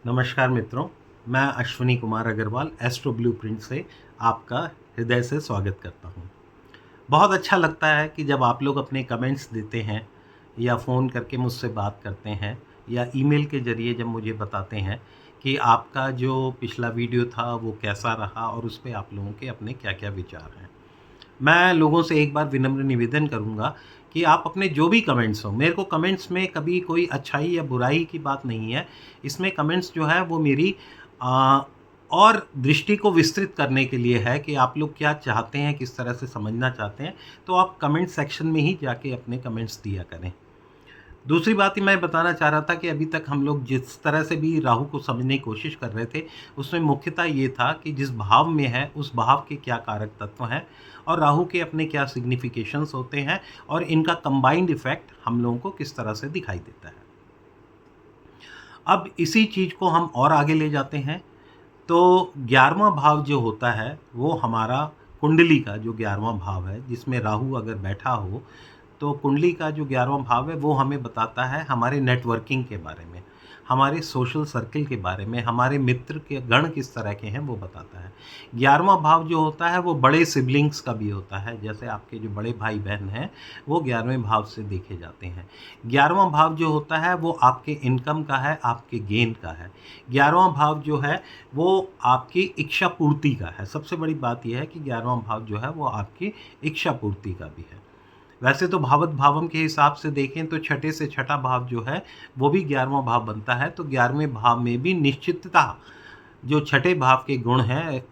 नमस्कार मित्रों, मैं अश्विनी कुमार अग्रवाल एस्ट्रो ब्लूप्रिंट से आपका हृदय से स्वागत करता हूं। बहुत अच्छा लगता है कि जब आप लोग अपने कमेंट्स देते हैं या फ़ोन करके मुझसे बात करते हैं या ईमेल के ज़रिए जब मुझे बताते हैं कि आपका जो पिछला वीडियो था वो कैसा रहा और उस पे आप लोगों के अपने क्या-क्या विचार हैं। मैं लोगों से एक बार विनम्र निवेदन करूँगा कि आप अपने जो भी कमेंट्स हों, मेरे को कमेंट्स में कभी कोई अच्छाई या बुराई की बात नहीं है। इसमें कमेंट्स जो है वो मेरी अ, और दृष्टि को विस्तृत करने के लिए है कि आप लोग क्या चाहते हैं, किस तरह से समझना चाहते हैं। तो आप कमेंट सेक्शन में ही जाके अपने कमेंट्स दिया करें। दूसरी बात ही मैं बताना चाह रहा था कि अभी तक हम लोग जिस तरह से भी राहु को समझने की कोशिश कर रहे थे, उसमें मुख्यतः ये था कि जिस भाव में है, उस भाव के क्या कारक तत्व हैं और राहु के अपने क्या सिग्निफिकेशंस होते हैं और इनका कंबाइंड इफ़ेक्ट हम लोगों को किस तरह से दिखाई देता है। अब इसी चीज़ को हम और आगे ले जाते हैं, तो 11वां भाव जो होता है, वो हमारा कुंडली का जो 11वां भाव है, जिसमें राहु अगर बैठा हो तो कुंडली का जो 11वां भाव है वो हमें बताता है हमारे नेटवर्किंग के बारे में, हमारे सोशल सर्किल के बारे में, हमारे मित्र के गण किस तरह के हैं वो बताता है। 11वां भाव जो होता है वो बड़े सिबलिंग्स का भी होता है, जैसे आपके जो बड़े भाई बहन हैं वो 11वें भाव से देखे जाते हैं। 11वां भाव जो होता है वो आपके इनकम का है, आपके गेन का है। 11वां भाव जो है वो आपकी इच्छा पूर्ति का है। सबसे बड़ी बात यह है कि 11वां भाव जो है वो आपकी इच्छा पूर्ति का भी है। वैसे तो भावत भावम के हिसाब से देखें तो छठे से छठा भाव जो है वो भी 11वां भाव बनता है। तो 11वें भाव में भी निश्चितता जो छठे भाव के गुण हैं,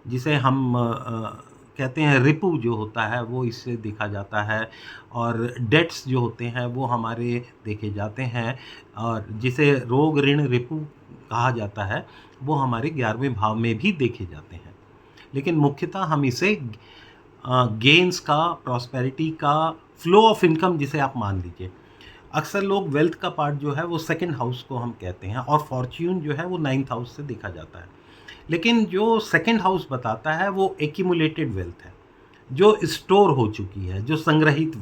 जिसे हम कहते हैं रिपु जो होता है वो इससे देखा जाता है और डेट्स जो होते हैं वो हमारे देखे जाते हैं और जिसे रोग ऋण रिपु कहा जाता है वो हमारे 11वें भाव में भी देखे जाते हैं। लेकिन मुख्यतः हम इसे गेन्स का, प्रॉस्पेरिटी का, फ्लो ऑफ इनकम जिसे आप मान लीजिए। अक्सर लोग वेल्थ का पार्ट जो है वो सेकंड हाउस को हम कहते हैं और फॉर्च्यून जो है वो 9th हाउस से देखा जाता है। लेकिन जो सेकंड हाउस बताता है वो एक्यूमुलेटेड वेल्थ है, जो स्टोर हो चुकी है, जो संग्रहित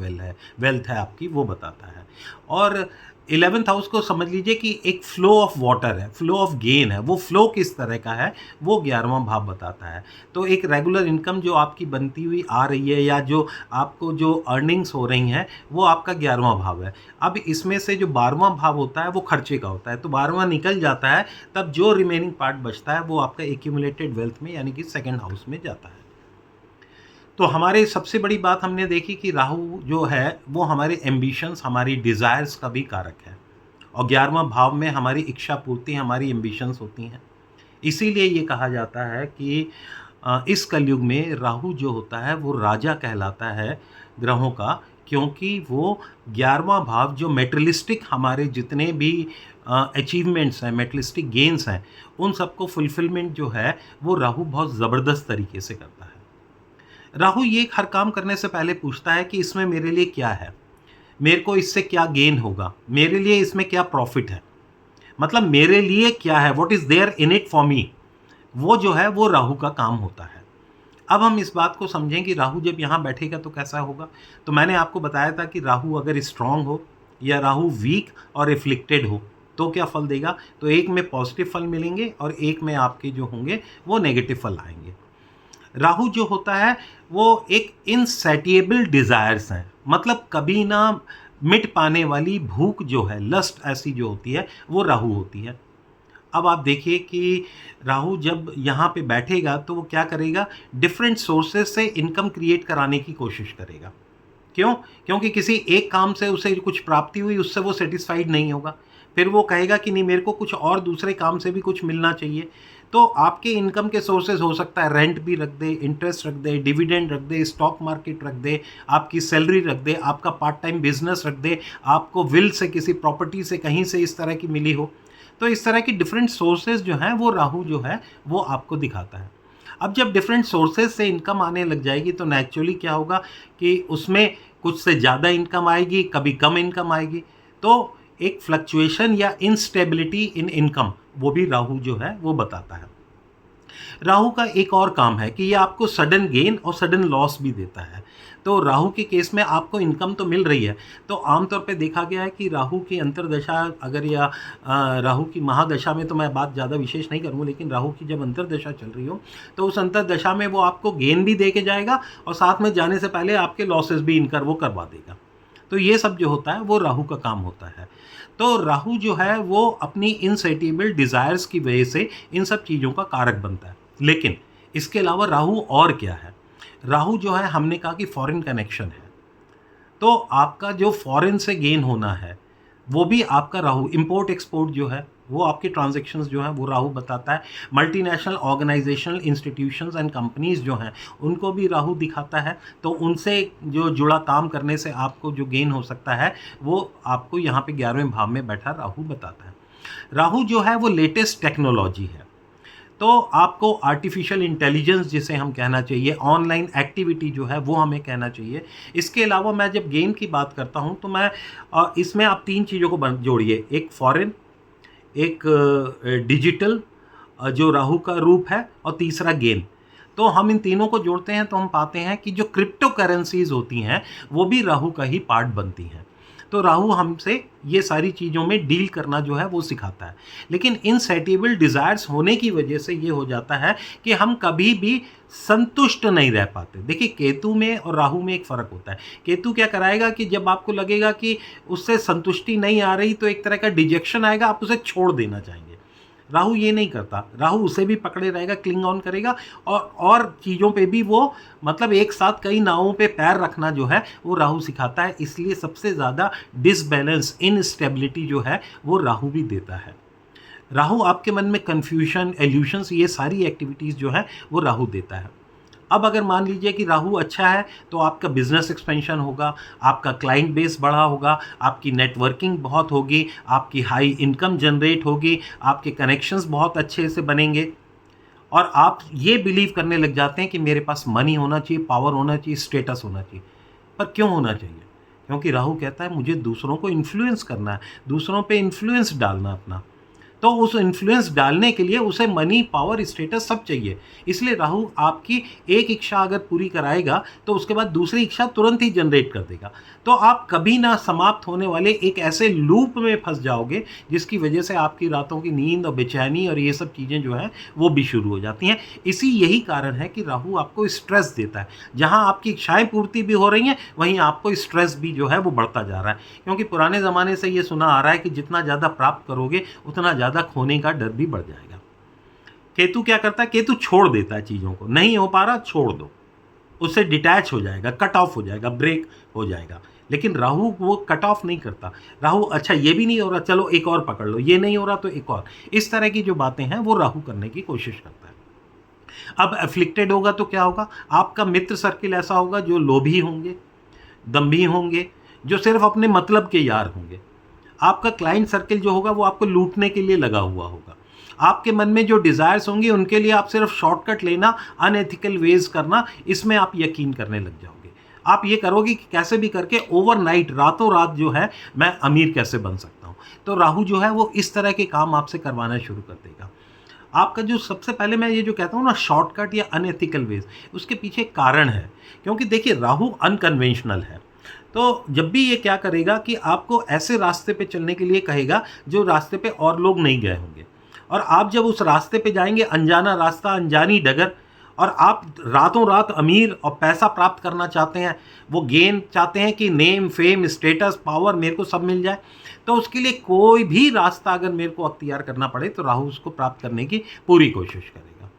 वेल्थ है आपकी, वो बताता है। और 11th हाउस को समझ लीजिए कि एक फ्लो ऑफ वाटर है, फ्लो ऑफ गेन है। वो फ्लो किस तरह का है वो 11वां भाव बताता है। तो एक रेगुलर इनकम जो आपकी बनती हुई आ रही है या जो आपको जो अर्निंग्स हो रही हैं वो आपका 11वां भाव है। अब इसमें से जो 12वां भाव होता है वो खर्चे का होता है। तो 12वां निकल जाता है, तब जो रिमेनिंग पार्ट बचता है वो आपका एक्यूमुलेटेड वेल्थ में यानी कि सेकंड हाउस में जाता है। तो हमारे सबसे बड़ी बात हमने देखी कि राहु जो है वो हमारे एम्बिशंस, हमारी डिज़ायर्स का भी कारक है और 11वां भाव में हमारी इच्छा पूर्ति, हमारी एम्बिशंस होती हैं। इसीलिए ये कहा जाता है कि इस कलयुग में राहु जो होता है वो राजा कहलाता है ग्रहों का, क्योंकि वो 11वां भाव जो मेटेरियलिस्टिक हमारे जितने भी अचीवमेंट्स हैं, मेटेरियलिस्टिक गेन्स हैं, उन सबको फुलफिलमेंट जो है वो राहु बहुत ज़बरदस्त तरीके से करता है। राहु ये हर काम करने से पहले पूछता है कि इसमें मेरे लिए क्या है, मेरे को इससे क्या गेन होगा, मेरे लिए इसमें क्या प्रॉफिट है, मतलब मेरे लिए क्या है, what is there in it for me. वो जो है वो राहु का काम होता है। अब हम इस बात को समझें कि राहु जब यहाँ बैठेगा तो कैसा होगा। तो मैंने आपको बताया था कि राहु अगर स्ट्रांग हो या राहु वीक और एफ्लिक्टेड हो तो क्या फल देगा। तो एक में पॉजिटिव फल मिलेंगे और एक में आपके जो होंगे वो नेगेटिव फल आएंगे। राहु जो होता है वो एक इनसैटिएबल डिज़ायर्स हैं, मतलब कभी ना मिट पाने वाली भूख जो है, लस्ट ऐसी जो होती है वो राहु होती है। अब आप देखिए कि राहु जब यहाँ पे बैठेगा तो वो क्या करेगा, डिफरेंट सोर्सेज से इनकम क्रिएट कराने की कोशिश करेगा। क्यों? क्योंकि किसी एक काम से उसे कुछ प्राप्ति हुई, उससे वो सेटिस्फाइड नहीं होगा। फिर वो कहेगा कि नहीं, मेरे को कुछ और दूसरे काम से भी कुछ मिलना चाहिए। तो आपके इनकम के सोर्सेज हो सकता है रेंट भी रख दे, इंटरेस्ट रख दे, डिविडेंड रख दे, स्टॉक मार्केट रख दे, आपकी सैलरी रख दे, आपका पार्ट टाइम बिजनेस रख दे, आपको विल से किसी प्रॉपर्टी से कहीं से इस तरह की मिली हो। तो इस तरह की डिफरेंट सोर्सेज जो हैं वो राहु जो है वो आपको दिखाता है। अब जब डिफरेंट सोर्सेज से इनकम आने लग जाएगी तो नेचुरली क्या होगा कि उसमें कुछ से ज़्यादा इनकम आएगी, कभी कम इनकम आएगी। तो एक फ्लक्चुएशन या इनस्टेबिलिटी इन इनकम वो भी राहु जो है वो बताता है। राहु का एक और काम है कि ये आपको सडन गेन और सडन लॉस भी देता है। तो राहु के केस में आपको इनकम तो मिल रही है, तो आमतौर पे देखा गया है कि राहु की अंतर्दशा अगर या राहु की महादशा में तो मैं बात ज़्यादा विशेष नहीं करूँगा, लेकिन राहु की जब अंतर्दशा चल रही हो तो उस अंतर्दशा में वो आपको गेन भी दे के जाएगा और साथ में जाने से पहले आपके लॉसेस भी इनकर वो करवा देगा। तो ये सब जो होता है वो राहु का काम होता है। तो राहु जो है वो अपनी इनसेटिएबल डिज़ायर्स की वजह से इन सब चीज़ों का कारक बनता है। लेकिन इसके अलावा राहु और क्या है? राहु जो है हमने कहा कि फॉरेन कनेक्शन है, तो आपका जो फॉरेन से गेन होना है वो भी आपका राहु, इंपोर्ट एक्सपोर्ट जो है वो आपके ट्रांजैक्शंस जो हैं वो राहु बताता है। Multinational organisational institutions and companies जो हैं उनको भी राहु दिखाता है, तो उनसे जो जुड़ा काम करने से आपको जो गेन हो सकता है वो आपको यहाँ पे 11वें भाव में बैठा राहु बताता है। राहु जो है वो लेटेस्ट टेक्नोलॉजी है, तो आपको आर्टिफिशियल इंटेलिजेंस जिसे हम कहना चाहिए, ऑनलाइन एक्टिविटी जो है वो हमें कहना चाहिए। इसके अलावा मैं जब गेन की बात करता हूँ तो मैं इसमें आप 3 चीज़ों को जोड़िए, एक फॉरेन, एक डिजिटल जो राहु का रूप है, और तीसरा गेन। तो हम इन तीनों को जोड़ते हैं तो हम पाते हैं कि जो क्रिप्टो करेंसीज होती हैं वो भी राहु का ही पार्ट बनती हैं। तो राहु हमसे ये सारी चीज़ों में डील करना जो है वो सिखाता है। लेकिन इनसेटिएबल डिज़ायर्स होने की वजह से ये हो जाता है कि हम कभी भी संतुष्ट नहीं रह पाते। देखिए, केतु में और राहु में एक फ़र्क होता है। केतु क्या कराएगा कि जब आपको लगेगा कि उससे संतुष्टि नहीं आ रही तो एक तरह का डिजेक्शन आएगा, आप उसे छोड़ देना चाहेंगे। राहु ये नहीं करता, राहु उसे भी पकड़े रहेगा, क्लिंग ऑन करेगा, और चीज़ों पे भी वो मतलब एक साथ कई नावों पे पैर रखना जो है वो राहु सिखाता है। इसलिए सबसे ज़्यादा डिसबैलेंस, इनस्टेबिलिटी जो है वो राहु भी देता है। राहु आपके मन में कन्फ्यूजन, एल्यूशंस, ये सारी एक्टिविटीज़ जो है वो राहु देता है। अब अगर मान लीजिए कि राहु अच्छा है तो आपका बिजनेस एक्सपेंशन होगा, आपका क्लाइंट बेस बड़ा होगा, आपकी नेटवर्किंग बहुत होगी, आपकी हाई इनकम जनरेट होगी, आपके कनेक्शंस बहुत अच्छे से बनेंगे, और आप ये बिलीव करने लग जाते हैं कि मेरे पास मनी होना चाहिए, पावर होना चाहिए, स्टेटस होना चाहिए। पर क्यों होना चाहिए? क्योंकि राहु कहता है मुझे दूसरों को इन्फ्लुएंस करना है, दूसरों पे इन्फ्लुएंस डालना अपना। तो उस इन्फ्लुएंस डालने के लिए उसे मनी, पावर, स्टेटस सब चाहिए। इसलिए राहु आपकी एक इच्छा अगर पूरी कराएगा तो उसके बाद दूसरी इच्छा तुरंत ही जनरेट कर देगा। तो आप कभी ना समाप्त होने वाले एक ऐसे लूप में फंस जाओगे जिसकी वजह से आपकी रातों की नींद और बेचैनी और ये सब चीज़ें जो हैं वो भी शुरू हो जाती हैं। यही कारण है कि राहु आपको स्ट्रेस देता है। जहाँ आपकी इच्छाएँ पूर्ति भी हो रही हैं वहीं आपको स्ट्रेस भी जो है वो बढ़ता जा रहा है, क्योंकि पुराने ज़माने से ये सुना आ रहा है कि जितना ज़्यादा प्राप्त करोगे उतना ज़्यादा खोने का डर भी बढ़ जाएगा। केतु क्या करता है? केतु छोड़ देता है चीज़ों को, नहीं हो पा रहा छोड़ दो, उससे डिटैच हो जाएगा, कट ऑफ हो जाएगा, ब्रेक हो जाएगा। लेकिन राहु वो कट ऑफ नहीं करता। राहु अच्छा ये भी नहीं हो रहा, चलो एक और पकड़ लो, ये नहीं हो रहा तो एक और, इस तरह की जो बातें हैं वो राहु करने की कोशिश करता है। अब एफ्लिक्टेड होगा तो क्या होगा? आपका मित्र सर्किल ऐसा होगा जो लोभी होंगे, दंभी होंगे, जो सिर्फ अपने मतलब के यार होंगे। आपका क्लाइंट सर्किल जो होगा वो आपको लूटने के लिए लगा हुआ होगा। आपके मन में जो डिज़ायर्स होंगी उनके लिए आप सिर्फ शॉर्टकट लेना, अनएथिकल वेज करना, इसमें आप यकीन करने लग जाओगे। आप ये करोगे कि कैसे भी करके ओवरनाइट, रातों रात जो है मैं अमीर कैसे बन सकता हूँ। तो राहु जो है वो इस तरह के काम आपसे करवाना शुरू कर देगा। आपका जो सबसे पहले मैं ये जो कहता हूँ ना शॉर्टकट या अनएथिकल वेज, उसके पीछे कारण है, क्योंकि देखिए राहु अनकन्वेंशनल है। तो जब भी ये क्या करेगा कि आपको ऐसे रास्ते पे चलने के लिए कहेगा जो रास्ते पे और लोग नहीं गए होंगे, और आप जब उस रास्ते पे जाएंगे, अनजाना रास्ता, अनजानी डगर, और आप रातों रात अमीर और पैसा प्राप्त करना चाहते हैं, वो गेन चाहते हैं कि नेम, फेम, स्टेटस, पावर मेरे को सब मिल जाए, तो उसके लिए कोई भी रास्ता अगर मेरे को अख्तियार करना पड़े तो राहु उसको प्राप्त करने की पूरी कोशिश करेगा।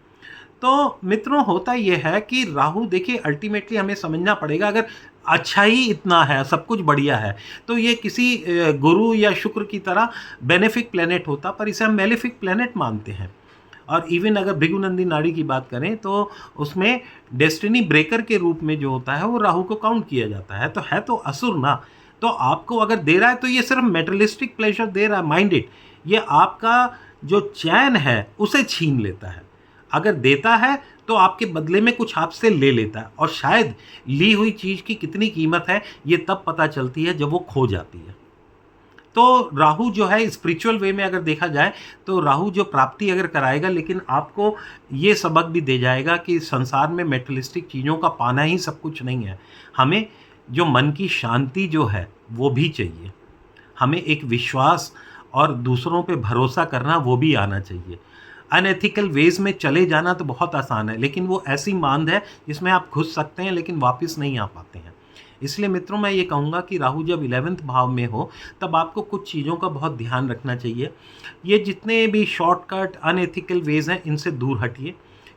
तो मित्रों, होता यह है कि राहु देखिए अल्टीमेटली हमें समझना पड़ेगा, अगर अच्छा ही इतना है, सब कुछ बढ़िया है, तो ये किसी गुरु या शुक्र की तरह बेनिफिक प्लेनेट होता, पर इसे हम मेलेफिक प्लेनेट मानते हैं। और इवन अगर भृगुनंदी नाड़ी की बात करें तो उसमें डेस्टिनी ब्रेकर के रूप में जो होता है वो राहु को काउंट किया जाता है। तो असुर ना, तो आपको अगर दे रहा है तो ये सिर्फ मेटेरियलिस्टिक प्लेजर दे रहा है, माइंड इट, ये आपका जो चैन है उसे छीन लेता है। अगर देता है तो आपके बदले में कुछ आपसे ले लेता है, और शायद ली हुई चीज़ की कितनी कीमत है ये तब पता चलती है जब वो खो जाती है। तो राहु जो है स्पिरिचुअल वे में अगर देखा जाए तो राहु जो प्राप्ति अगर कराएगा, लेकिन आपको ये सबक भी दे जाएगा कि संसार में मेटेरियलिस्टिक चीज़ों का पाना ही सब कुछ नहीं है। हमें जो मन की शांति जो है वो भी चाहिए, हमें एक विश्वास और दूसरों पे भरोसा करना वो भी आना चाहिए। अनएथिकल वेज में चले जाना तो बहुत आसान है, लेकिन वो ऐसी मांद है जिसमें आप घुस सकते हैं लेकिन वापस नहीं आ पाते हैं। इसलिए मित्रों मैं ये कहूँगा कि राहु जब 11th भाव में हो तब आपको कुछ चीज़ों का बहुत ध्यान रखना चाहिए। ये जितने भी शॉर्टकट अनएथिकल वेज हैं इनसे दूर हटिए।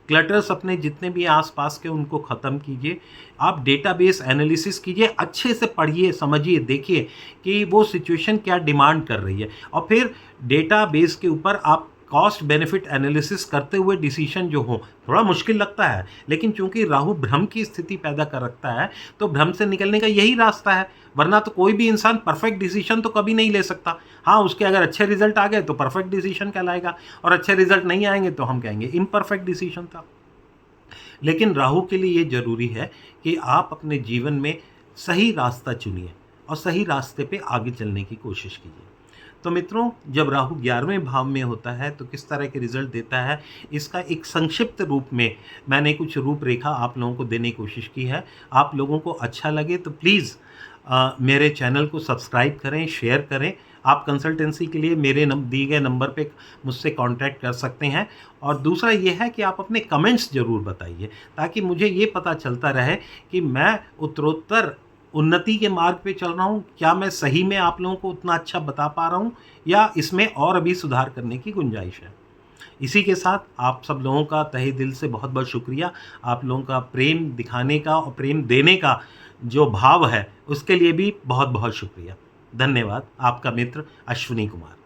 क्लटर्स अपने जितने भी आसपास के उनको ख़त्म कीजिए। आप डेटाबेस एनालिसिस कीजिए, अच्छे से पढ़िए, समझिए, देखिए कि वो सिचुएशन क्या डिमांड कर रही है, और फिर डेटाबेस के ऊपर आप कॉस्ट बेनिफिट एनालिसिस करते हुए डिसीजन जो हो। थोड़ा मुश्किल लगता है, लेकिन चूंकि राहु भ्रम की स्थिति पैदा कर रखता है तो भ्रम से निकलने का यही रास्ता है, वरना तो कोई भी इंसान परफेक्ट डिसीजन तो कभी नहीं ले सकता। हाँ, उसके अगर अच्छे रिजल्ट आ गए तो परफेक्ट डिसीजन कहलाएगा, और अच्छे रिजल्ट नहीं आएंगे तो हम कहेंगे इम्परफेक्ट डिसीजन था। लेकिन राहु के लिए ये जरूरी है कि आप अपने जीवन में सही रास्ता चुनिए और सही रास्ते पे आगे चलने की कोशिश कीजिए। तो मित्रों, जब राहु 11वें भाव में होता है तो किस तरह के रिजल्ट देता है, इसका एक संक्षिप्त रूप में मैंने कुछ रूपरेखा आप लोगों को देने की कोशिश की है। आप लोगों को अच्छा लगे तो प्लीज़ मेरे चैनल को सब्सक्राइब करें, शेयर करें। आप कंसल्टेंसी के लिए मेरे दिए गए नंबर पे मुझसे कांटेक्ट कर सकते हैं। और दूसरा ये है कि आप अपने कमेंट्स ज़रूर बताइए, ताकि मुझे ये पता चलता रहे कि मैं उत्तरोत्तर उन्नति के मार्ग पे चल रहा हूँ। क्या मैं सही में आप लोगों को उतना अच्छा बता पा रहा हूँ, या इसमें और अभी सुधार करने की गुंजाइश है। इसी के साथ आप सब लोगों का तहे दिल से बहुत बहुत शुक्रिया। आप लोगों का प्रेम दिखाने का और प्रेम देने का जो भाव है उसके लिए भी बहुत बहुत शुक्रिया। धन्यवाद। आपका मित्र अश्विनी कुमार।